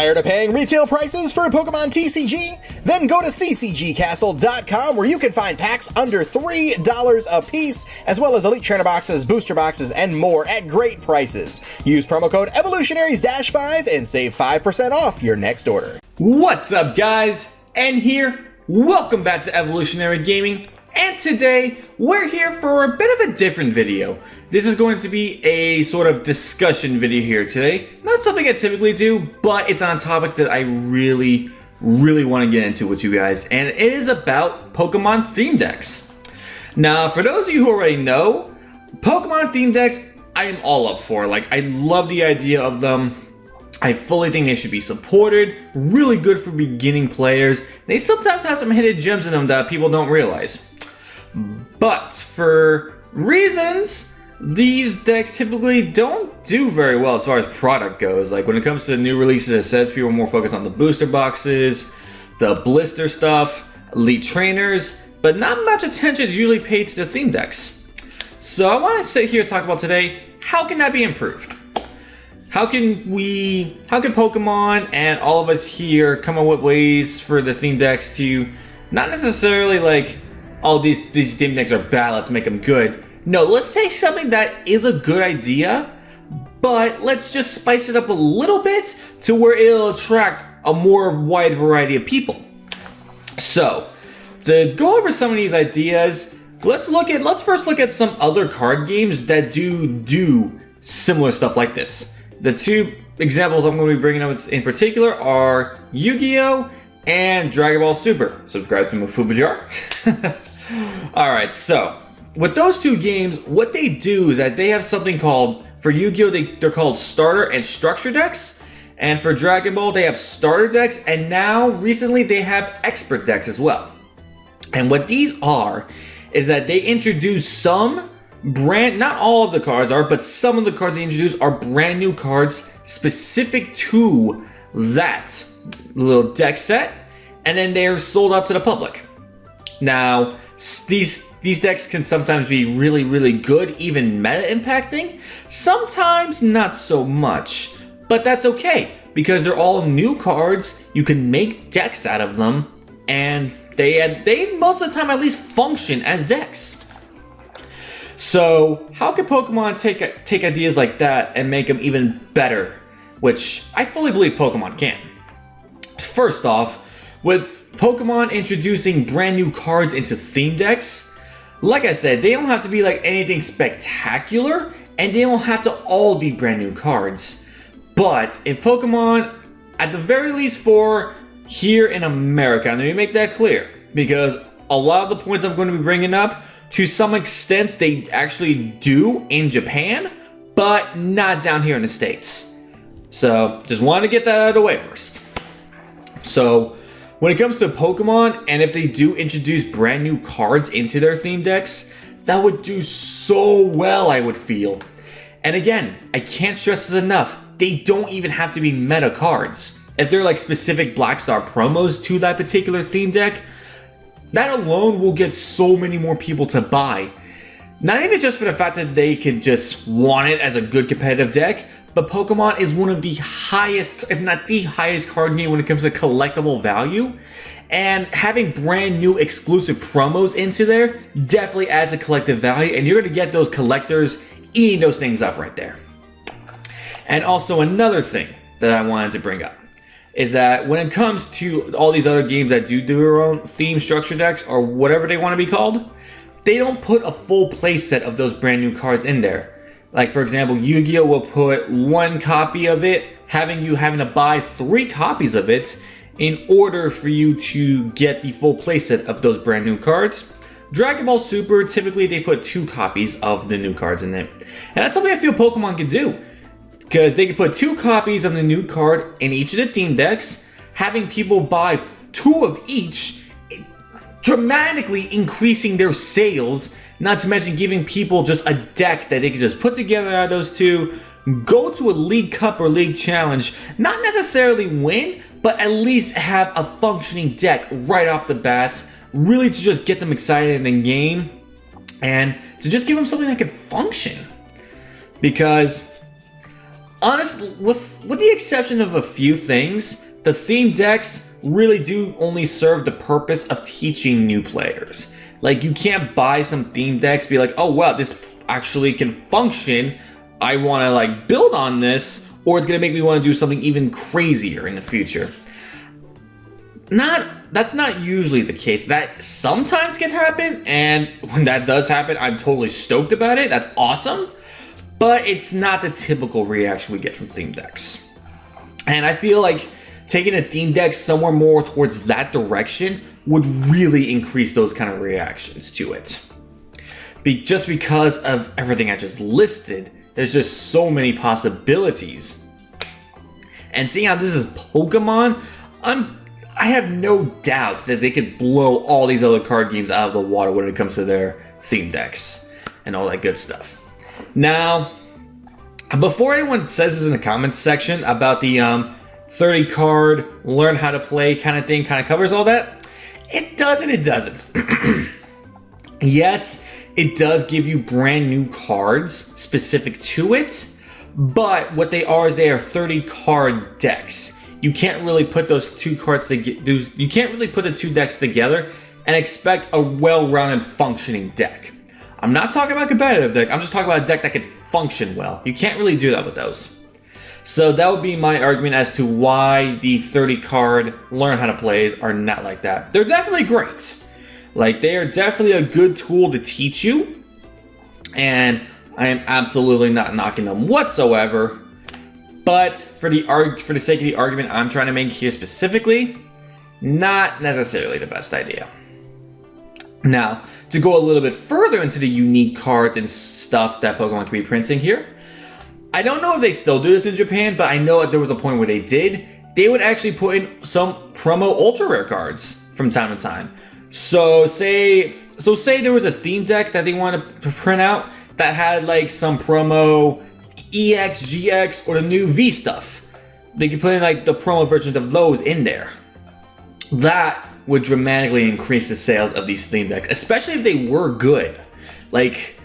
Tired of paying retail prices for Pokemon TCG? Then go to ccgcastle.com where you can find packs under $3 a piece, as well as Elite Trainer boxes, booster boxes, and more at great prices. Use promo code Evolutionaries-5 and save 5% off your next order. What's up, guys? En here. Welcome back to Evolutionary Gaming. And today, we're here for a bit of a different video. This is going to be a sort of discussion video here today. Not something I typically do, but it's on a topic that I really want to get into with you guys. And it is about Pokemon theme decks. Now, for those of you who already know, Pokemon theme decks, I am all up for. Like, I love the idea of them. I fully think they should be supported. Really good for beginning players. They sometimes have some hidden gems in them that people don't realize. But for reasons, these decks typically don't do very well as far as product goes. Like when it comes to new releases, it says people are more focused on the booster boxes, the blister stuff, elite trainers, but not much attention is usually paid to the theme decks. So I want to sit here and talk about today, how can that be improved? How can Pokemon and all of us here come up with ways for the theme decks to not necessarily like, oh, these theme decks are bad, let's make them good. No, let's say something that is a good idea, but let's just spice it up a little bit to where it'll attract a more wide variety of people. So, to go over some of these ideas, let's first look at some other card games that do similar stuff like this. The two examples I'm going to be bringing up in particular are Yu-Gi-Oh! And Dragon Ball Super. Subscribe to my Fuba Jar. Alright, so with those two games, what they do is that they have something called, for Yu-Gi-Oh! They're called starter and structure decks. And for Dragon Ball, they have starter decks. And now, recently, they have expert decks as well. And what these are, is that they introduce some not all of the cards are, but some of the cards they introduce are brand new cards specific to that little deck set, and then they're sold out to the public. Now, these decks can sometimes be really good, even meta impacting. Sometimes not so much, but that's okay because they're all new cards. You can make decks out of them, and they most of the time at least function as decks. So, how can Pokemon take ideas like that and make them even better? Which I fully believe Pokemon can. First off, with Pokemon introducing brand new cards into theme decks, like I said, they don't have to be like anything spectacular, and they don't have to all be brand new cards. But if Pokemon, at the very least for here in America, and let me make that clear, because a lot of the points I'm going to be bringing up, to some extent they actually do in Japan, but not down here in the States. So, just wanted to get that out of the way first. So, when it comes to Pokemon, and if they do introduce brand new cards into their theme decks, that would do so well, I would feel. And again, I can't stress this enough, they don't even have to be meta cards. If they're like specific Black Star promos to that particular theme deck, that alone will get so many more people to buy. Not even just for the fact that they can just want it as a good competitive deck, but Pokemon is one of the highest, if not the highest card game when it comes to collectible value. And having brand new exclusive promos into there definitely adds a collective value, and you're going to get those collectors eating those things up right there. And also another thing that I wanted to bring up is that when it comes to all these other games that do their own theme structure decks, or whatever they want to be called, they don't put a full playset of those brand new cards in there. Like for example, Yu-Gi-Oh! Will put one copy of it, having to buy 3 copies of it in order for you to get the full playset of those brand new cards. Dragon Ball Super, typically they put 2 copies of the new cards in it. And that's something I feel Pokemon can do, because they can put 2 copies of the new card in each of the theme decks, having people buy 2 of each, dramatically increasing their sales, not to mention giving people just a deck that they can just put together out of those 2, go to a League Cup or League Challenge, not necessarily win, but at least have a functioning deck right off the bat, really to just get them excited in the game, and to just give them something that can function. Because honestly, with the exception of a few things, the theme decks really do only serve the purpose of teaching new players. Like, you can't buy some theme decks, be like, oh wow, this actually can function. I want to like build on this, or it's gonna make me want to do something even crazier in the future. That's not usually the case. That sometimes can happen, and when that does happen, I'm totally stoked about it. That's awesome, but it's not the typical reaction we get from theme decks. And I feel like taking a theme deck somewhere more towards that direction would really increase those kind of reactions to it. Just because of everything I just listed, there's just so many possibilities. And seeing how this is Pokemon, I have no doubts that they could blow all these other card games out of the water when it comes to their theme decks and all that good stuff. Now, before anyone says this in the comments section about the 30 card learn how to play kind of thing kind of covers all that, it does and it doesn't. Yes, it does give you brand new cards specific to it, but what they are is they are 30 card decks. You can't really put those two cards you can't really put the two decks together and expect a well-rounded functioning deck. I'm not talking about a competitive deck, I'm just talking about a deck that could function well. You can't really do that with those. So that would be my argument as to why the 30 card learn how to plays are not like that. They're definitely great. Like, they are definitely a good tool to teach you, and I am absolutely not knocking them whatsoever. But for the sake of the argument I'm trying to make here specifically, not necessarily the best idea. Now, to go a little bit further into the unique cards and stuff that Pokemon can be printing here, I don't know if they still do this in Japan, but I know that there was a point where they did. They would actually put in some promo ultra rare cards from time to time. So say there was a theme deck that they wanted to print out that had like some promo EX, GX, or the new V stuff. They could put in like the promo versions of those in there. That would dramatically increase the sales of these theme decks, especially if they were good. Like,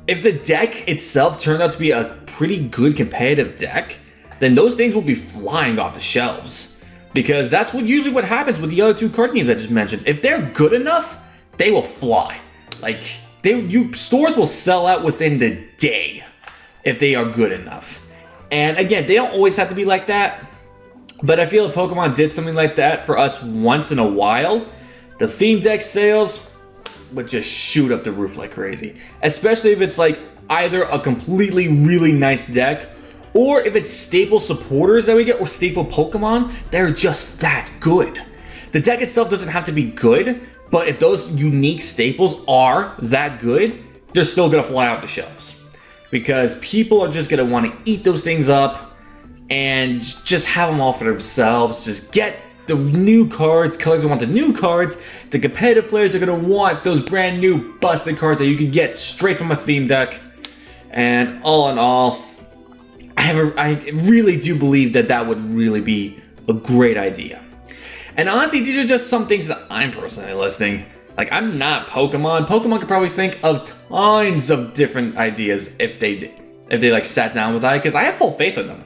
if the deck itself turned out to be a pretty good competitive deck, then those things will be flying off the shelves. Because that's usually what happens with the other two card games I just mentioned. If they're good enough, they will fly. Like, stores will sell out within the day if they are good enough. And again, they don't always have to be like that, but I feel if Pokemon did something like that for us once in a while, the theme deck sales would just shoot up the roof like crazy. Especially if it's like either a completely really nice deck, or if it's staple supporters that we get, or staple Pokemon, they're just that good. The deck itself doesn't have to be good, but if those unique staples are that good, they're still gonna fly off the shelves. Because people are just gonna wanna eat those things up and just have them all for themselves. Just get the new cards, colors want the new cards, the competitive players are gonna want those brand new busted cards that you can get straight from a theme deck. And all in all, I really do believe that would really be a great idea. And honestly, these are just some things that I'm personally listing. Like, I'm not Pokemon. Pokemon could probably think of tons of different ideas if they like sat down with because I have full faith in them.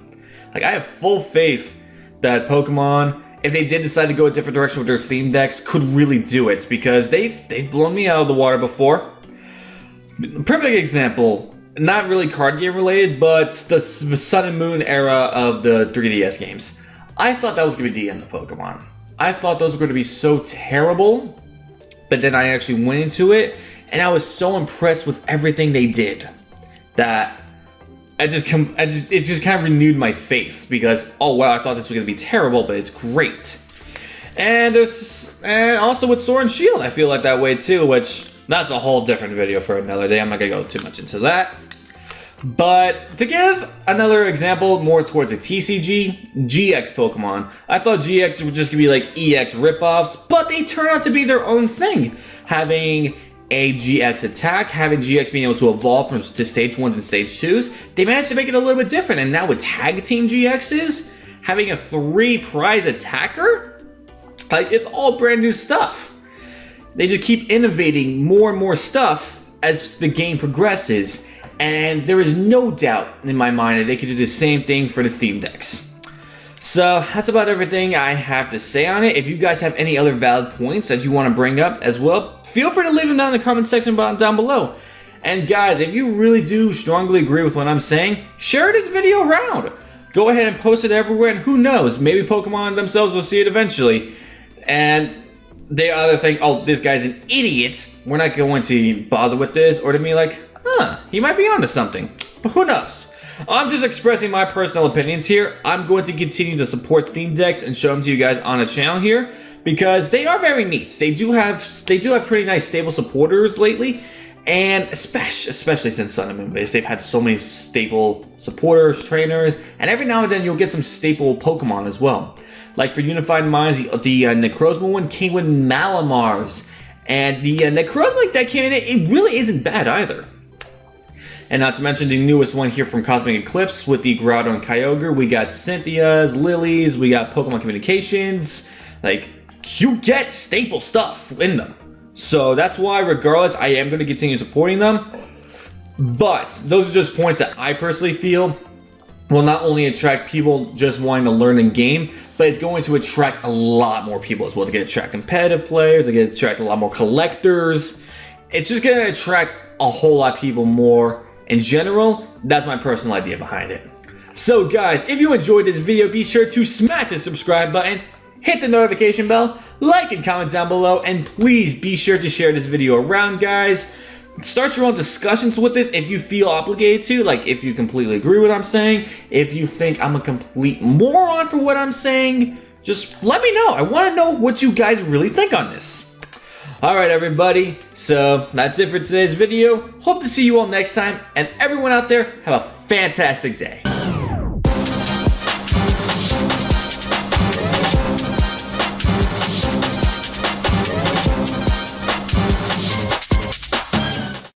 Like, I have full faith that Pokemon, if they did decide to go a different direction with their theme decks, could really do it, because they've blown me out of the water before. Perfect example. Not really card game related, but the Sun and Moon era of the 3DS games. I thought that was going to be the end of Pokemon. I thought those were going to be so terrible, but then I actually went into it, and I was so impressed with everything they did that it just kind of renewed my faith, because oh wow, I thought this was going to be terrible, but it's great. And also with Sword and Shield, I feel like that way too, which that's a whole different video for another day. I'm not going to go too much into that. But to give another example more towards a TCG, GX Pokemon. I thought GX were just going to be like EX ripoffs, but they turn out to be their own thing. Having a GX attack, having GX being able to evolve to stage 1s and stage 2s, they managed to make it a little bit different. And now with Tag Team GXs, having a 3 prize attacker, like, it's all brand new stuff. They just keep innovating more and more stuff as the game progresses. And there is no doubt in my mind that they could do the same thing for the theme decks. So that's about everything I have to say on it. If you guys have any other valid points that you want to bring up as well, feel free to leave them down in the comment section down below. And guys, if you really do strongly agree with what I'm saying, share this video around. Go ahead and post it everywhere, and who knows, maybe Pokemon themselves will see it eventually. And they either think, oh, this guy's an idiot, we're not going to bother with this, or to be like, huh, he might be onto something. But who knows? I'm just expressing my personal opinions here. I'm going to continue to support theme decks and show them to you guys on the channel here because they are very neat. They do have pretty nice stable supporters lately, and especially since Sun and Moon Base, they've had so many stable supporters, trainers, and every now and then you'll get some staple Pokemon as well. Like for Unified Minds, the Necrozma one came with Malamars, and the Necrozma that came in, it really isn't bad either. And not to mention the newest one here from Cosmic Eclipse with the Groudon and Kyogre. We got Cynthia's, Lily's, we got Pokemon Communications. Like, you get staple stuff in them. So that's why, regardless, I am going to continue supporting them. But those are just points that I personally feel will not only attract people just wanting to learn in game, but it's going to attract a lot more people as well. It's going to attract competitive players, it's going to attract a lot more collectors. It's just going to attract a whole lot of people more. In general, that's my personal idea behind it. So guys, if you enjoyed this video, be sure to smash the subscribe button, hit the notification bell, like and comment down below, and please be sure to share this video around, guys. Start your own discussions with this if you feel obligated to, like if you completely agree with what I'm saying, if you think I'm a complete moron for what I'm saying, just let me know. I want to know what you guys really think on this. Alright everybody, so that's it for today's video. Hope to see you all next time, and everyone out there, have a fantastic day.